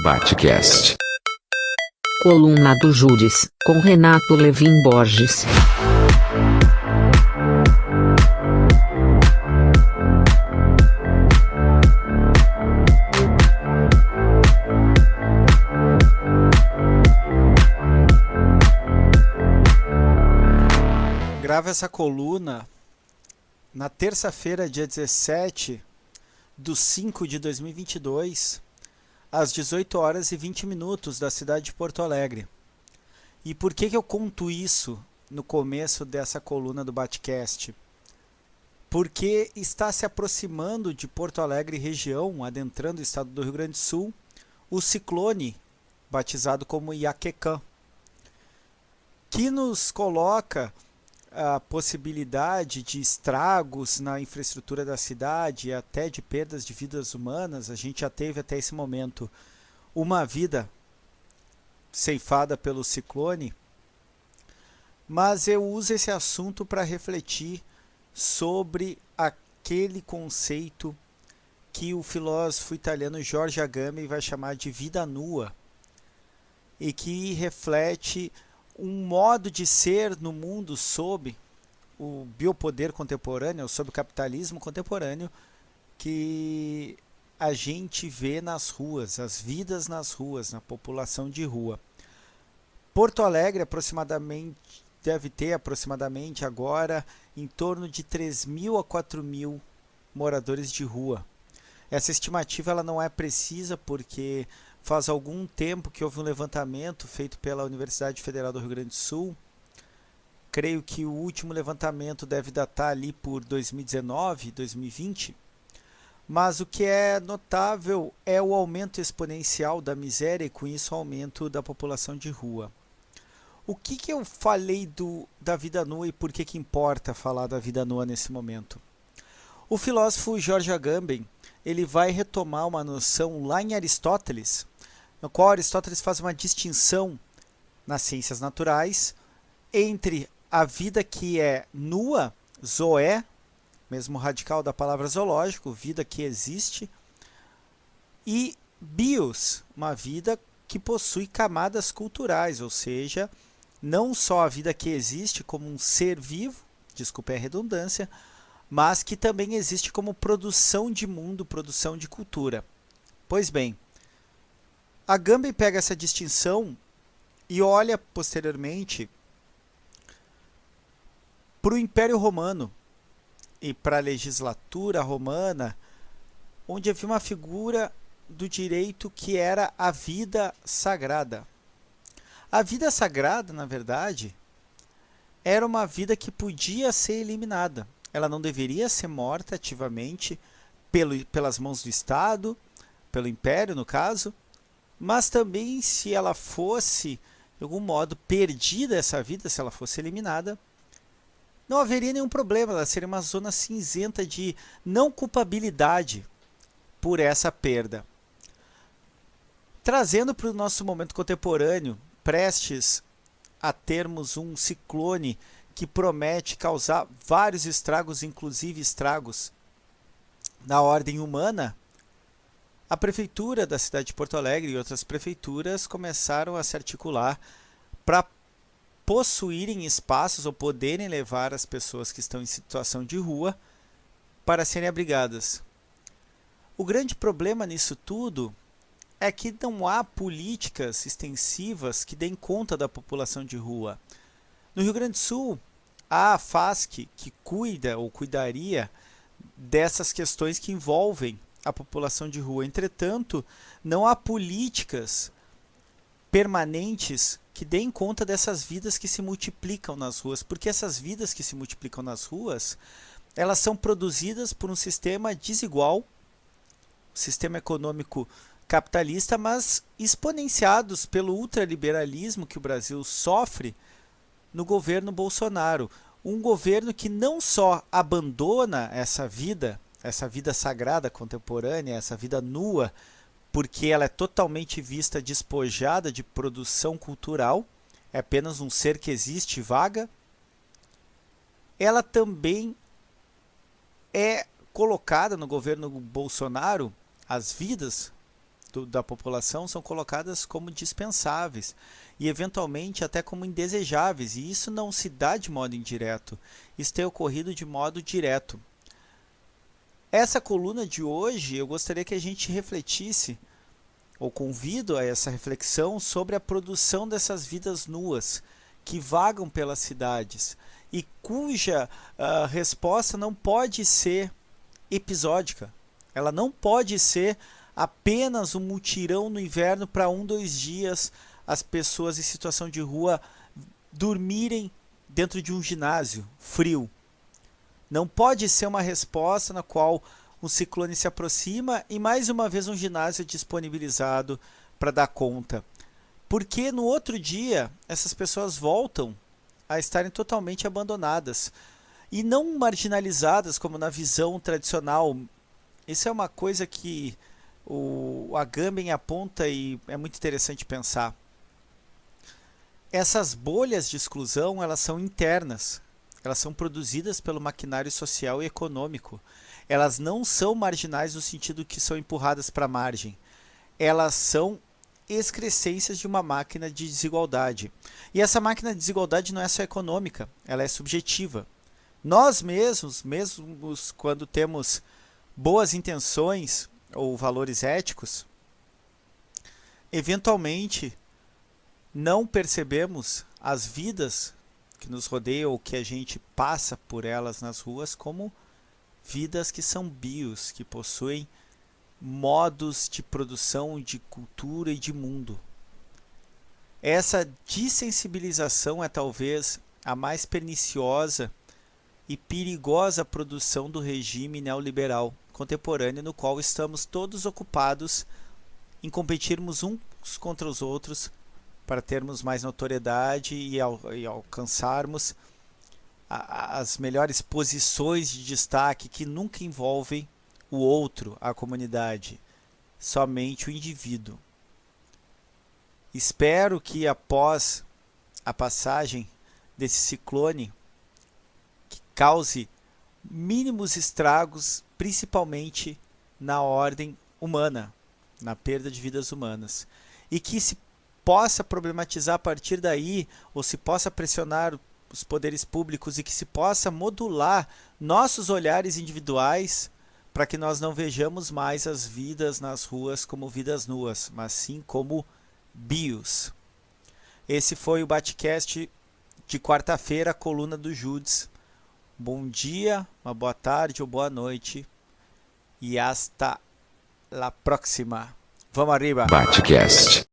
Batcast. Coluna do Júris, com Renato Levin Borges. Gravo essa coluna na terça-feira, dia 17/5/2022, às 18 horas e 20 minutos da cidade de Porto Alegre. E por que eu conto isso no começo dessa coluna do Batcast? Porque está se aproximando de Porto Alegre região, adentrando o estado do Rio Grande do Sul, o ciclone, batizado como Iaquecã, que nos coloca a possibilidade de estragos na infraestrutura da cidade e até de perdas de vidas humanas. A gente já teve até esse momento uma vida ceifada pelo ciclone, mas eu uso esse assunto para refletir sobre aquele conceito que o filósofo italiano Giorgio Agamben vai chamar de vida nua, e que reflete um modo de ser no mundo sob o biopoder contemporâneo, sob o capitalismo contemporâneo, que a gente vê nas ruas, as vidas nas ruas, na população de rua. Porto Alegre deve ter aproximadamente agora em torno de 3.000 a 4.000 moradores de rua. Essa estimativa ela não é precisa porque faz algum tempo que houve um levantamento feito pela Universidade Federal do Rio Grande do Sul. Creio que o último levantamento deve datar ali por 2019, 2020. Mas o que é notável é o aumento exponencial da miséria e com isso o aumento da população de rua. O que eu falei da vida nua e por que importa falar da vida nua nesse momento? O filósofo Giorgio Agamben ele vai retomar uma noção lá em Aristóteles, no qual Aristóteles faz uma distinção nas ciências naturais entre a vida que é nua, zoé, mesmo radical da palavra zoológico, vida que existe, e bios, uma vida que possui camadas culturais, ou seja, não só a vida que existe como um ser vivo, desculpe a redundância, mas que também existe como produção de mundo, produção de cultura. Pois bem, Agamben pega essa distinção e olha posteriormente para o Império Romano e para a legislatura romana, onde havia uma figura do direito que era a vida sagrada. A vida sagrada, na verdade, era uma vida que podia ser eliminada. Ela não deveria ser morta ativamente pelas mãos do Estado, pelo Império, no caso, mas também se ela fosse, de algum modo, perdida essa vida, se ela fosse eliminada, não haveria nenhum problema, ela seria uma zona cinzenta de não culpabilidade por essa perda. Trazendo para o nosso momento contemporâneo, prestes a termos um ciclone que promete causar vários estragos, inclusive estragos na ordem humana, a prefeitura da cidade de Porto Alegre e outras prefeituras começaram a se articular para possuírem espaços ou poderem levar as pessoas que estão em situação de rua para serem abrigadas. O grande problema nisso tudo é que não há políticas extensivas que deem conta da população de rua. No Rio Grande do Sul, há a FASC que cuida ou cuidaria dessas questões que envolvem a população de rua. Entretanto, não há políticas permanentes que deem conta dessas vidas que se multiplicam nas ruas, porque essas vidas que se multiplicam nas ruas, elas são produzidas por um sistema desigual, sistema econômico capitalista, mas exponenciados pelo ultraliberalismo que o Brasil sofre no governo Bolsonaro. Um governo que não só abandona essa vida sagrada contemporânea, essa vida nua, porque ela é totalmente vista despojada de produção cultural, é apenas um ser que existe vaga, ela também é colocada no governo Bolsonaro, as vidas da população são colocadas como dispensáveis e eventualmente até como indesejáveis, e isso não se dá de modo indireto, isso tem ocorrido de modo direto. Essa coluna de hoje eu gostaria que a gente refletisse, ou convido a essa reflexão, sobre a produção dessas vidas nuas que vagam pelas cidades e cuja resposta não pode ser episódica. Ela não pode ser apenas um mutirão no inverno para 2 dias as pessoas em situação de rua dormirem dentro de um ginásio frio. Não pode ser uma resposta na qual um ciclone se aproxima e mais uma vez um ginásio é disponibilizado para dar conta. Porque no outro dia essas pessoas voltam a estarem totalmente abandonadas e não marginalizadas como na visão tradicional. Isso é uma coisa que o Agamben aponta e é muito interessante pensar. Essas bolhas de exclusão, elas são internas, elas são produzidas pelo maquinário social e econômico. Elas não são marginais no sentido que são empurradas para a margem. Elas são excrescências de uma máquina de desigualdade. E essa máquina de desigualdade não é só econômica, ela é subjetiva. Nós mesmos quando temos boas intenções ou valores éticos, eventualmente não percebemos as vidas que nos rodeiam ou que a gente passa por elas nas ruas como vidas que são bios, que possuem modos de produção, de cultura e de mundo. Essa dessensibilização é talvez a mais perniciosa e perigosa produção do regime neoliberal contemporâneo, no qual estamos todos ocupados em competirmos uns contra os outros para termos mais notoriedade e alcançarmos as melhores posições de destaque que nunca envolvem o outro, a comunidade, somente o indivíduo. Espero que após a passagem desse ciclone que cause mínimos estragos, principalmente na ordem humana, na perda de vidas humanas, e que se possa problematizar a partir daí, ou se possa pressionar os poderes públicos e que se possa modular nossos olhares individuais para que nós não vejamos mais as vidas nas ruas como vidas nuas, mas sim como bios. Esse foi o Batcast de quarta-feira, a coluna do Judes. Bom dia, uma boa tarde ou boa noite e hasta la próxima. Vamos arriba! Batcast.